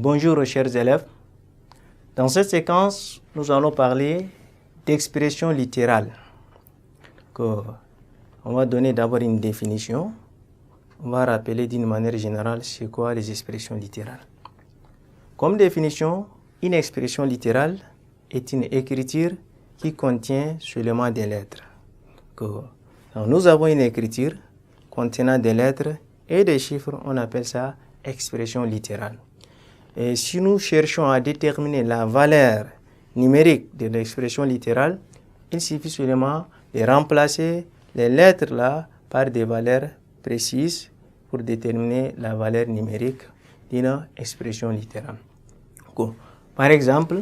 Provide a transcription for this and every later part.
Bonjour chers élèves. Dans cette séquence, nous allons parler d'expression littérale. On va donner d'abord une définition. On va rappeler d'une manière générale c'est quoi les expressions littérales. Comme définition, une expression littérale est une écriture qui contient seulement des lettres. Donc, nous avons une écriture contenant des lettres et des chiffres, on appelle ça expression littérale. Et si nous cherchons à déterminer la valeur numérique de l'expression littérale, il suffit seulement de remplacer les lettres là par des valeurs précises pour déterminer la valeur numérique d'une expression littérale. Par exemple,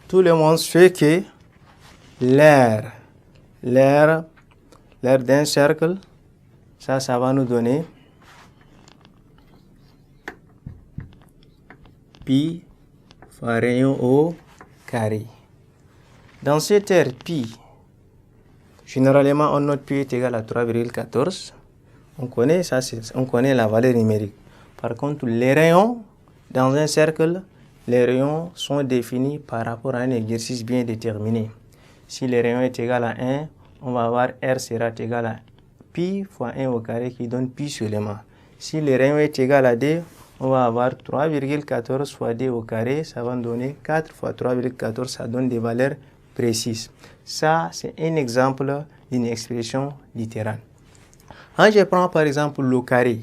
tout le monde sait que l'aire d'un cercle, ça va nous donner pi fois rayon au carré. Dans cette aire pi, généralement on note pi est égal à 3,14. On connaît ça, on connaît la valeur numérique. Par contre, les rayons dans un cercle, les rayons sont définis par rapport à un exercice bien déterminé. Si le rayon est égal à 1, on va avoir R sera égal à pi fois 1 au carré qui donne pi seulement. Si le rayon est égal à D, on va avoir 3,14 fois D au carré, ça va donner 4 fois 3,14, ça donne des valeurs précises. Ça, c'est un exemple d'une expression littérale. Quand je prends par exemple le carré,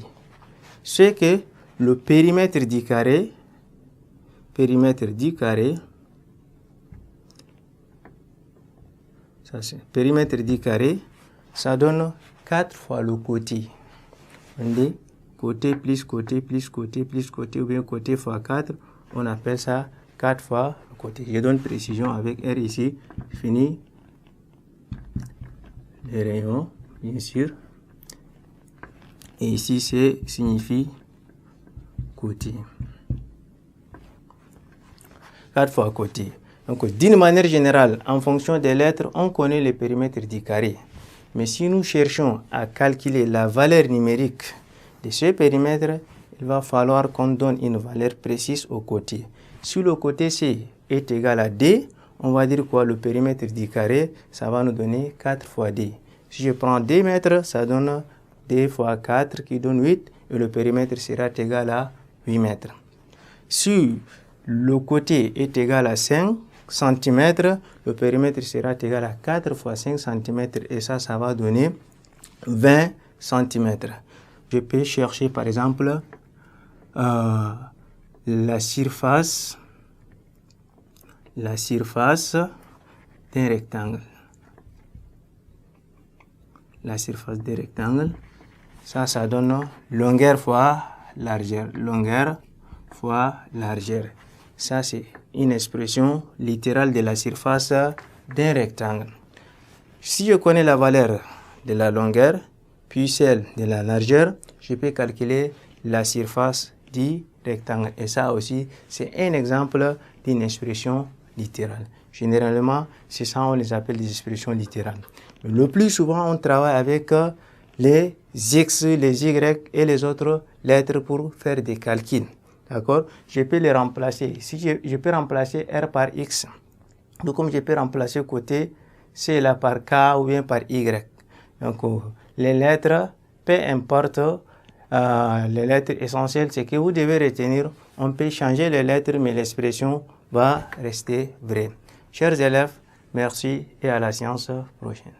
c'est que le périmètre du carré, ça donne 4 fois le côté. On dit côté plus côté plus côté plus côté ou bien côté fois 4, on appelle ça 4 fois le côté. Je donne précision avec R ici, fini. Les rayons, bien sûr. Et ici, c'est signifie côté. 4 fois côté. Donc, d'une manière générale, en fonction des lettres, on connaît le périmètre du carré. Mais si nous cherchons à calculer la valeur numérique de ce périmètre, il va falloir qu'on donne une valeur précise au côté. Si le côté C est égal à D, on va dire quoi? Le périmètre du carré, ça va nous donner 4 fois D. Si je prends D mètres, ça donne D fois 4 qui donne 8 et le périmètre sera égal à 8 mètres. Si le côté est égal à 5 cm, le périmètre sera égal à 4 fois 5 cm et ça va donner 20 cm. Je peux chercher par exemple la surface d'un rectangle. La surface d'un rectangle, ça donne longueur fois largeur. Longueur fois largeur. Ça, c'est une expression littérale de la surface d'un rectangle. Si je connais la valeur de la longueur, puis celle de la largeur, je peux calculer la surface du rectangle. Et ça aussi, c'est un exemple d'une expression littérale. Généralement, c'est ça, on les appelle des expressions littérales. Mais le plus souvent, on travaille avec les X, les Y et les autres lettres pour faire des calculs. D'accord? Je peux les remplacer. Si je peux remplacer R par X, donc comme je peux remplacer côté C là par K ou bien par Y. Donc, les lettres, peu importe, les lettres essentielles, c'est que vous devez retenir, on peut changer les lettres, mais l'expression va rester vraie. Chers élèves, merci et à la séance prochaine.